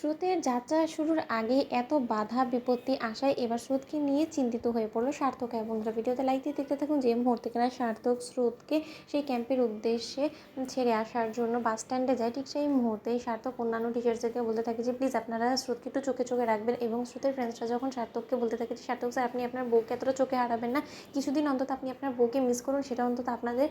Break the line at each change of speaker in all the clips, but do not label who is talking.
স্রোতের যাত্রা শুরুর আগে এত বাধা বিপত্তি আসায় এবার স্রোতকে নিয়ে চিন্তিত হয়ে পড়লো সার্থক। এবং বন্ধুরা, ভিডিওতে লাইক দিয়ে দেখতে থাকুন যে মুহূর্তে কিনা সার্থক স্রোতকে সেই ক্যাম্পের উদ্দেশ্যে ছেড়ে আসার জন্য বাস স্ট্যান্ডে যায়, ঠিক সেই মুহূর্তেই সার্থক অন্যান্য টিচার্সদেরকে বলতে থাকে যে প্লিজ আপনারা স্রোতকে একটু চোখে চোখে রাখবেন। এবং স্রোতের ফ্রেন্ডসরা যখন সার্থককে বলতে থাকে যে সার্থক স্যার, আপনি আপনার বউকে এতটা চোখে হারাবেন না, কিছুদিন অন্তত আপনি আপনার বউকে মিস করুন, সেটা অন্তত আপনাদের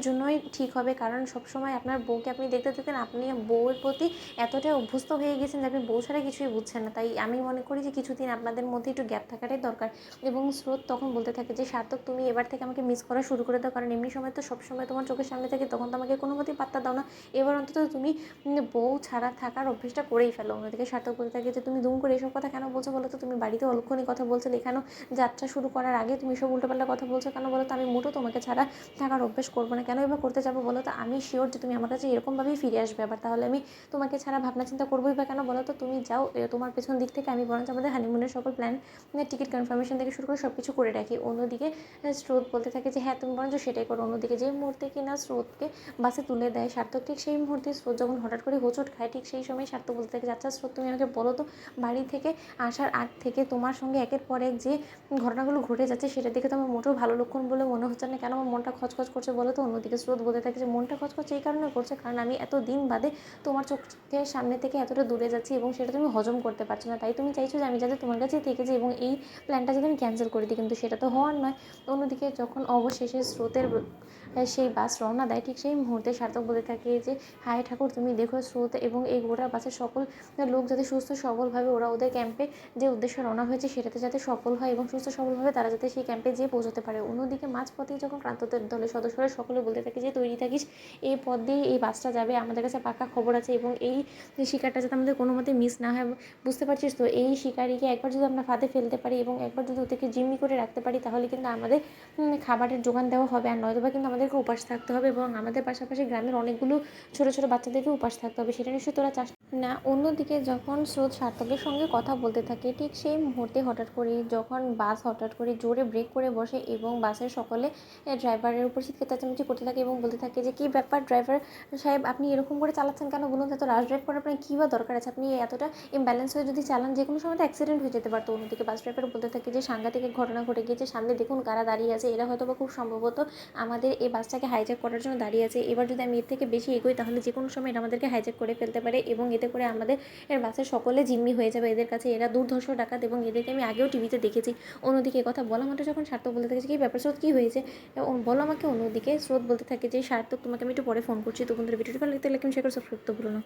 জন্যই ঠিক হবে। কারণ সবসময় আপনার বউকে আপনি দেখতে থাকেন, আপনি বউয়ের প্রতি এতটাই অভ্যস্ত হয়ে গেছেন যে আপনি বউ ছাড়া কিছুই বুঝছেন না। তাই আমি মনে করি যে কিছুদিন আপনাদের মধ্যে একটু গ্যাপ থাকাটাই দরকার। এবং স্রোত তখন বলতে থাকে যে সার্থক, তুমি এবার থেকে আমাকে মিস করা শুরু করে দাও, কারণ এমনি সময় তো সবসময় তোমার চোখের সামনে থাকে, তখন তো আমাকে কোনো মতেই পাত্তা দাও না। এবার অন্তত তুমি বউ ছাড়া থাকার অভ্যেসটা করেই ফেলো। অন্যদিকে সার্থক বলতে থাকে যে তুমি দুম করে এসব কথা কেন বলছো বলো তো, তুমি বাড়িতে অলক্ষণী কথা বলছো, এখানেও যাত্রা শুরু করার আগে তুমি সব উল্টোপাল্টা কথা বলছো কেন বলো তো। আমি মোটেও তোমাকে ছাড়া থাকার অভ্যেস করবো না, কেন এবার করতে যাবো বলো তো। আমি শিওর যে তুমি আমার কাছে এরকমভাবেই ফিরে আসবে আবার, তাহলে আমি তোমাকে ছাড়া ভাবনা চিন্তা করবোই বা কেন বলো তো। তুমি যাও, তোমার পেছন দিক থেকে আমি বরঞ্চ আমাদের হানিমুনের সকল প্ল্যান, টিকিট কনফার্মেশন থেকে শুরু করে সব কিছু করে রাখি। অন্যদিকে স্রোত বলতে থাকে যে হ্যাঁ তুমি বরঞ্চ সেটাই করো। অন্যদিকে যে মুহূর্তে কিনা স্রোতকে বাসে তুলে দেয় সার্থক, ঠিক সেই মুহূর্তে স্রোত যখন হঠাৎ করে হোঁচট খায়, ঠিক সেই সময় সার্থক বলতে থাকে আচ্ছা স্রোত, তুমি আমাকে বলো তো, বাড়ি থেকে আসার আগ থেকে তোমার সঙ্গে একের পর এক যে ঘটনাগুলো ঘটে যাচ্ছে সেটা দেখে তো আমার মোটেও ভালো লক্ষণ বলে মনে হচ্ছে না, কেন আমার মনটা খচখচ করছে বলো তো। অন্যদিকে স্রোত বলতে থাকে যে মনটা খচখচ এই কারণে করছে কারণ আমি এত দিন বাদে তোমার চোখের সামনে থেকে এতটা দূরে যাচ্ছি এবং সেটা তুমি হজম করতে পারছো না, তাই তুমি চাইছো যে আমি যাতে তোমার কাছেই থেকে যাই এবং এই প্ল্যানটা যাতে আমি ক্যান্সেল করে দিই, কিন্তু সেটা তো হওয়ার নয়। অন্যদিকে যখন অবশেষে স্রোতের সেই বাস রওনা দেয়, ঠিক সেই মুহূর্তে সার্থক বলে থাকে যে হায় ঠাকুর, তুমি দেখো স্রোত এবং এই গোটা বাসের সকল লোক যাতে সুস্থ সবলভাবে ওরা ওদের ক্যাম্পে যে উদ্দেশ্যে রওনা হয়েছে সেটাতে যাতে সফল হয় এবং সুস্থ সবলভাবে তারা যাতে সেই ক্যাম্পে যেয়ে পৌঁছতে পারে। অন্যদিকে মাঝপথেই যখন ক্রান্তদের দলের সদস্যরা সকলে বলতে থাকে যে তৈরি থাকিস, এই পথ দিয়ে এই বাসটা যাবে, আমাদের কাছে পাক্কা খবর আছে এবং এই শিকারটা যাতে আমাদের কোনো মতে মিস না হয়। বুঝতে পারছিস তো, এই শিকারিকে একবার যদি আমরা ফাঁদে ফেলতে পারি এবং একবার যদি ওদেরকে জিম্মি করে রাখতে পারি, তাহলে কিন্তু আমাদের খাবারের যোগান দেওয়া হবে, আর নয়তোবা কিন্তু আমাদেরকে উপাস থাকতে হবে এবং আমাদের পাশাপাশি গ্রামের অনেকগুলো ছোটো ছোটো বাচ্চাদেরকে উপাস থাকতে হবে। সেটা নিশ্চয়ই তোরা চাস না। অন্যদিকে যখন স্রোত সার্থকের সঙ্গে কথা বলতে থাকে, ঠিক সেই মুহূর্তে হঠাৎ করে যখন বাস হঠাৎ করে জোরে ব্রেক করে বসে এবং বাসের সকলে ড্রাইভারের উপর চিৎকার চেঁচামেচি করতে থাকে এবং বলতে থাকে যে কী ব্যাপার ড্রাইভার সাহেব, আপনি এরকম করে চালাচ্ছেন কেন বলুন তো, এত রাশ ড্রাইভ করার আপনার কী বা দরকার আছে, আপনি এতটা ইমব্যালেন্স হয়ে যদি চালান যে কোনো সময় তো অ্যাক্সিডেন্ট হয়ে যেতে পারতো। অন্যদিকে বাস ড্রাইভার বলতে থাকে যে সাংঘাতিক এক ঘটনা ঘটে গিয়েছে, সামনে দেখুন কারা দাঁড়িয়ে আছে, এরা হয়তো বা খুব সম্ভবত আমাদের এই বাসটাকে হাইজ্যাক করার জন্য দাঁড়িয়ে আছে। এবার যদি আমি এর থেকে বেশি এগোই তাহলে যে কোনো সময় এটা আমাদেরকে হাইজ্যাক করে ফেলতে পারে এবং এতে করে আমাদের বাসের সকলে জিম্মি হয়ে যাবে এদের কাছে, এরা দুর্ধর্ষ ডাকাত এবং এদেরকে আমি আগেও টিভিতে দেখেছি। অন্যদিকে কথা বলা মাত্র যখন সার্থক বলতে থাকে যে কী ব্যাপার স্রোত, কী হয়েছে বলো আমাকে। অন্যদিকে স্রোত বলতে থাকে যে সার্থক, তোমাকে আমি একটু পরে ফোন করছি। তো বন্ধুরা, ভিডিওটি ভালো লাগলে লাইক এবং শেয়ার করে সাবস্ক্রাইব করতে ভুলো না।